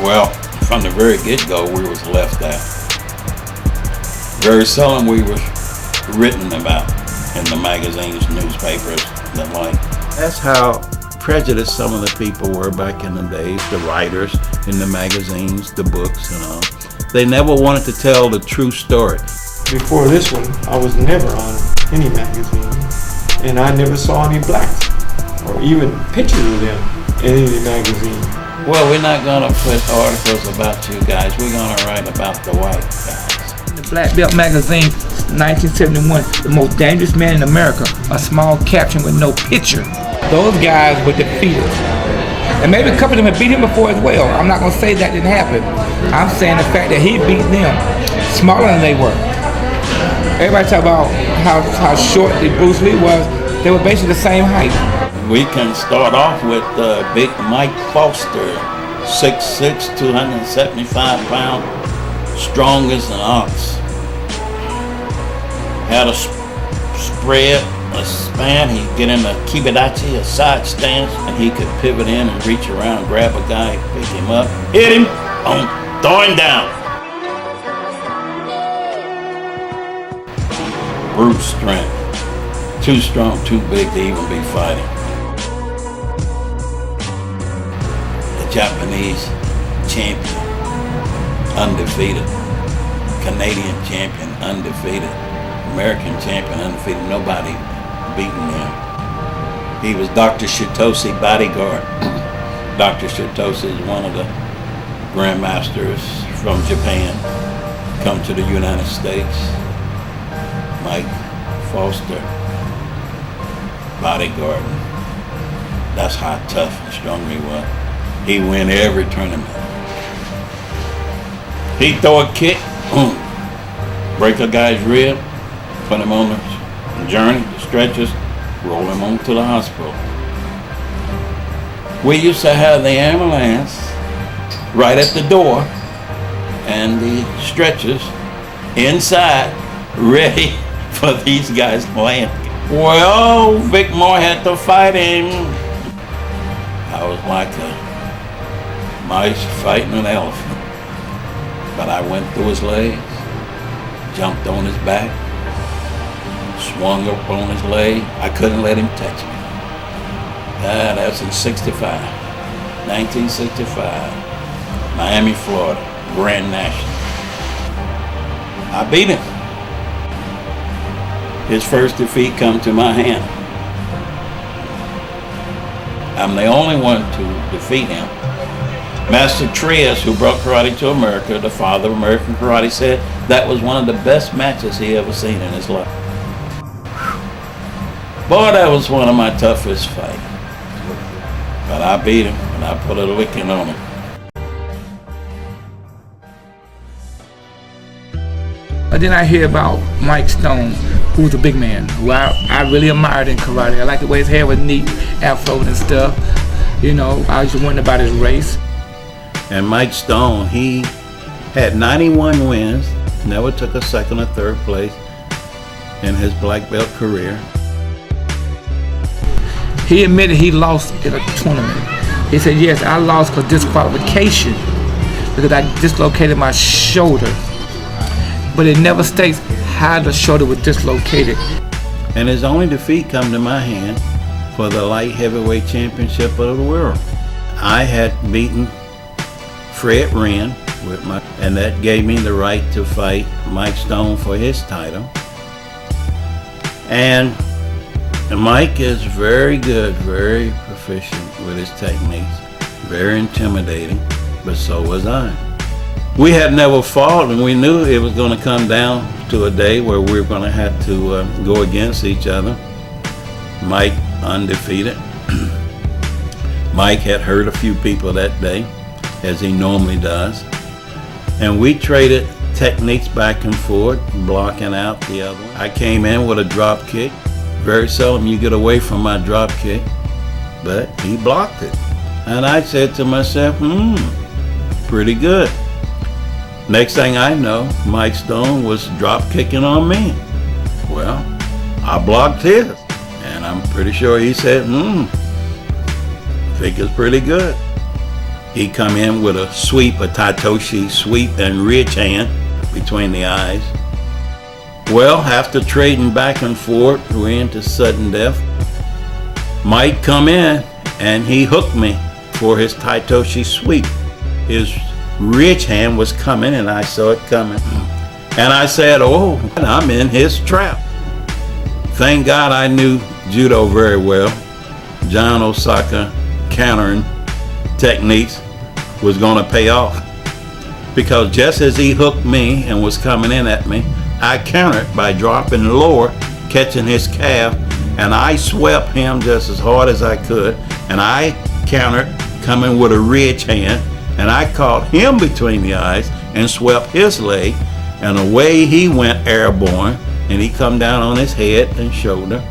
Well, from the very get-go, we was left out. Very seldom we was written about in the magazines, newspapers, the like. That's how prejudiced some of the people were back in the days, the writers in the magazines, the books and all. They never wanted to tell the true story. Before this one, I was never on any magazine, and I never saw any blacks or even pictures of them in any magazine. Well, we're not going to put articles about you guys. We're going to write about the white guys. The Black Belt magazine, 1971, the most dangerous man in America, a small caption with no picture. Those guys were defeated. And maybe a couple of them had beat him before as well. I'm not going to say that didn't happen. I'm saying the fact that he beat them smaller than they were. Everybody talk about how short Bruce Lee was. They were basically the same height. We can start off with big Mike Foster, 6'6", 275 pounds, strong as an ox. Had a spread, a span. He'd get in a kibidachi, a side stance, and he could pivot in and reach around, grab a guy, pick him up, hit him, boom, throw him down. Brute strength. Too strong, too big to even be fighting. The Japanese champion, undefeated. Canadian champion, undefeated. American champion, undefeated. Nobody beating him. He was Dr. Shitose bodyguard. Dr. Shitose is one of the grandmasters from Japan, come to the United States. Mike Foster, bodyguard. That's how tough and strong he was. He win every tournament. He throw a kick, boom, break a guy's rib, put him on the journey, the stretchers, roll him on to the hospital. We used to have the ambulance right at the door and the stretchers inside, ready for these guys to land. Well, Vic Moore had to fight him. I was like a mice fighting an elephant. But I went through his legs, jumped on his back, swung up on his leg. I couldn't let him touch me. That's in 1965, Miami, Florida, Grand National. I beat him. His first defeat come to my hand. I'm the only one to defeat him. Master Trias, who brought karate to America, the father of American karate, said that was one of the best matches he ever seen in his life. Boy, that was one of my toughest fights. But I beat him, and I put a licking on him. But then I hear about Mike Stone, who was a big man, who I really admired in karate. I liked the way his hair was neat, afro and stuff. You know, I was wondering about his race. And Mike Stone, he had 91 wins, never took a second or third place in his black belt career. He admitted he lost in a tournament. He said, yes, I lost for disqualification because I dislocated my shoulder. But it never states how the shoulder was dislocated. And his only defeat come to my hand for the light heavyweight championship of the world. I had beaten Fred Wren and that gave me the right to fight Mike Stone for his title. And Mike is very good, very proficient with his techniques, very intimidating, but so was I. We had never fought, and we knew it was going to come down to a day where we were going to have to go against each other. Mike undefeated. Mike had hurt a few people that day, as he normally does. And we traded techniques back and forth, blocking out the other one. I came in with a drop kick. Very seldom you get away from my drop kick, but he blocked it. And I said to myself, pretty good. Next thing I know, Mike Stone was drop kicking on me. Well, I blocked his, and I'm pretty sure he said, I think it's pretty good. He come in with a sweep, a Taitoshi sweep and ridge hand between the eyes. Well, after trading back and forth, we're into sudden death. Mike come in and he hooked me for his Taitoshi sweep. His ridge hand was coming and I saw it coming. And I said, oh, I'm in his trap. Thank God I knew judo very well. John Osaka countering techniques was going to pay off. Because just as he hooked me and was coming in at me, I countered by dropping lower, catching his calf, and I swept him just as hard as I could, and I countered coming with a ridge hand, and I caught him between the eyes and swept his leg, and away he went airborne, and he come down on his head and shoulder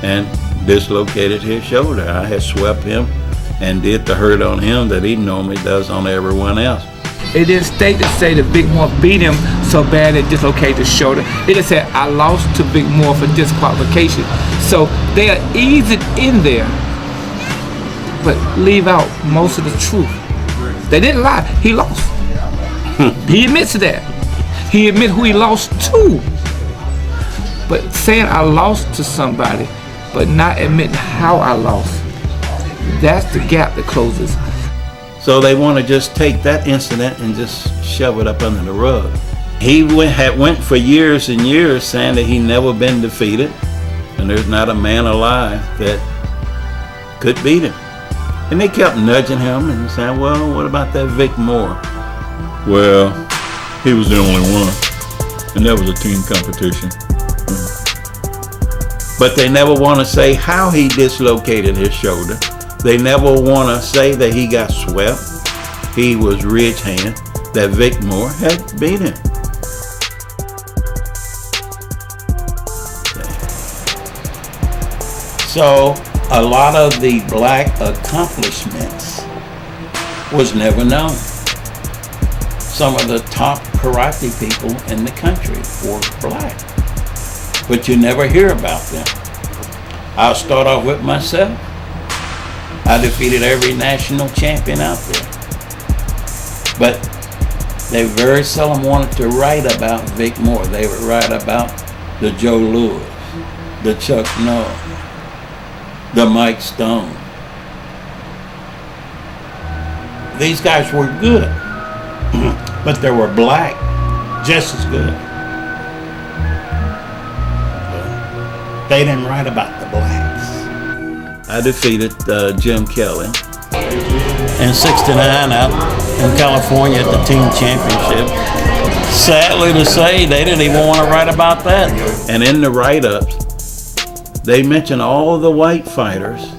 and dislocated his shoulder. I had swept him and did the hurt on him that he normally does on everyone else. It didn't state to say that Vic Moore beat him so bad it dislocated his shoulder. It just said, I lost to Vic Moore for disqualification. So they are easy in there, but leave out most of the truth. They didn't lie. He lost. He admits to that. He admits who he lost to. But saying I lost to somebody, but not admitting how I lost, that's the gap that closes. So they want to just take that incident and just shove it up under the rug. He went for years and years saying that he never been defeated, and there's not a man alive that could beat him. And they kept nudging him and saying, well, what about that Vic Moore? Well, he was the only one, and that was a team competition. But they never want to say how he dislocated his shoulder. They never want to say that he got swept. He was ridge hand, that Vic Moore had beat him. So a lot of the black accomplishments was never known. Some of the top karate people in the country were black, but you never hear about them. I'll start off with myself. I defeated every national champion out there. But they very seldom wanted to write about Vic Moore. They would write about the Joe Louis, the Chuck Norris, the Mike Stone. These guys were good, but they were black just as good. They didn't write about the blacks. I defeated Jim Kelly in '69 out in California at the team championship. Sadly to say, they didn't even want to write about that. And in the write-ups, they mentioned all the white fighters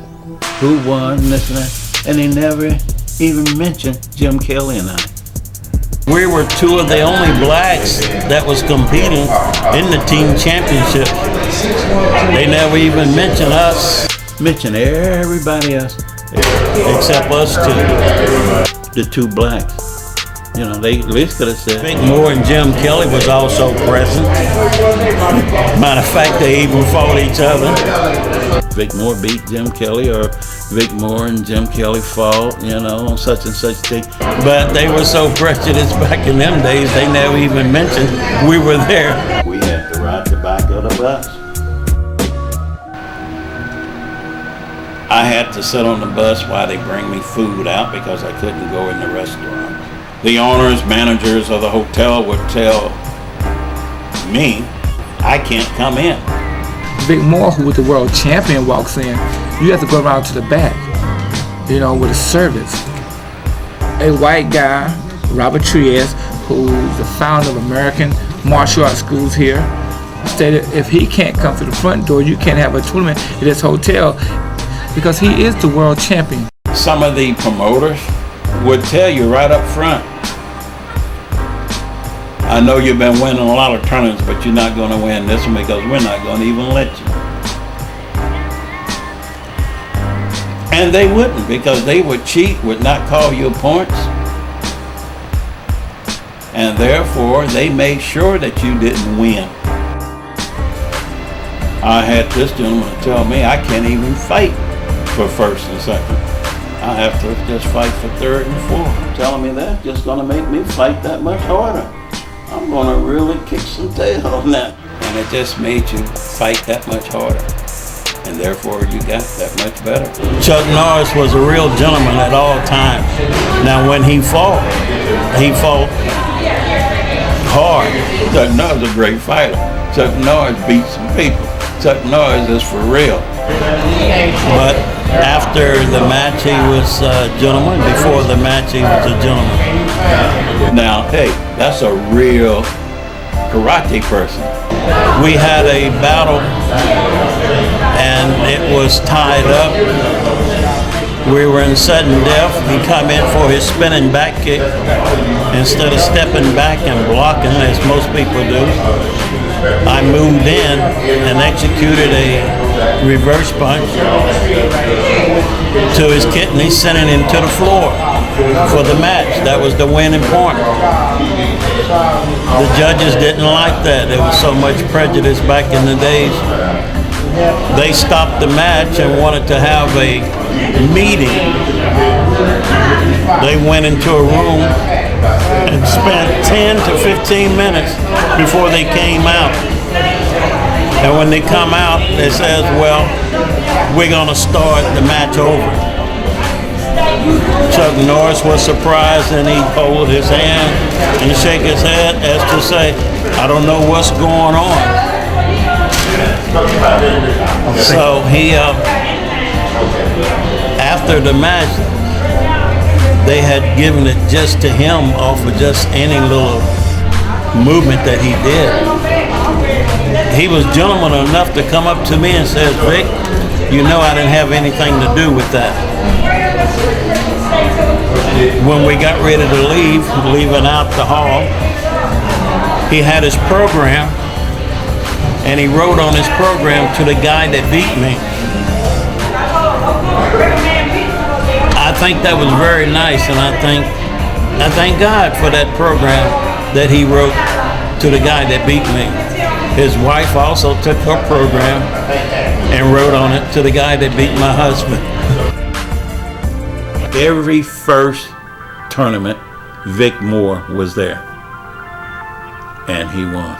who won this and that, and they never even mentioned Jim Kelly and I. We were two of the only blacks that was competing in the team championship. They never even mentioned us. Mention everybody else except us two, the two blacks. You know, they at least could have said Vic Moore and Jim Kelly was also present. Matter of fact, they even fought each other. Vic Moore beat Jim Kelly, or Vic Moore and Jim Kelly fought, you know, on such and such thing. But they were so prejudiced back in them days, they never even mentioned we were there. We had to ride the back of the bus. I had to sit on the bus while they bring me food out because I couldn't go in the restaurant. The owners, managers of the hotel would tell me I can't come in. Vic Moore, who was the world champion, walks in. You have to go around to the back, you know, with a service. A white guy, Robert Trieste, who's the founder of American martial arts schools here, stated if he can't come to the front door, you can't have a tournament at this hotel, because he is the world champion. Some of the promoters would tell you right up front, I know you've been winning a lot of tournaments, but you're not going to win this one because we're not going to even let you. And they wouldn't, because they would cheat, would not call you points. And therefore, they made sure that you didn't win. I had this gentleman tell me I can't even fight for first and second. I have to just fight for third and fourth. Telling me that's just gonna make me fight that much harder. I'm gonna really kick some tail on that. And it just made you fight that much harder. And therefore you got that much better. Chuck Norris was a real gentleman at all times. Now when he fought hard. Chuck Norris is a great fighter. Chuck Norris beat some people. Chuck Norris is for real. But after the match he was a gentleman. Before the match he was a gentleman. Now, hey, that's a real karate person. We had a battle and it was tied up. We were in sudden death. He come in for his spinning back kick. Instead of stepping back and blocking as most people do, I moved in and executed a reverse punch to his kidney, sending him to the floor for the match. That was the winning point. The judges didn't like that. There was so much prejudice back in the days. They stopped the match and wanted to have a meeting. They went into a room and spent 10 to 15 minutes before they came out. And when they come out, they says, well, we're gonna start the match over. Chuck Norris was surprised and he hold his hand and shake his head as to say, I don't know what's going on. So he, after the match, they had given it just to him off of just any little movement that he did. He was gentleman enough to come up to me and says, Vic, you know I didn't have anything to do with that. When we got ready to leave, leaving out the hall, he had his program and he wrote on his program to the guy that beat me. I think that was very nice, and I thank God for that program that he wrote to the guy that beat me. His wife also took her program and wrote on it to the guy that beat my husband. Every first tournament, Vic Moore was there, and he won.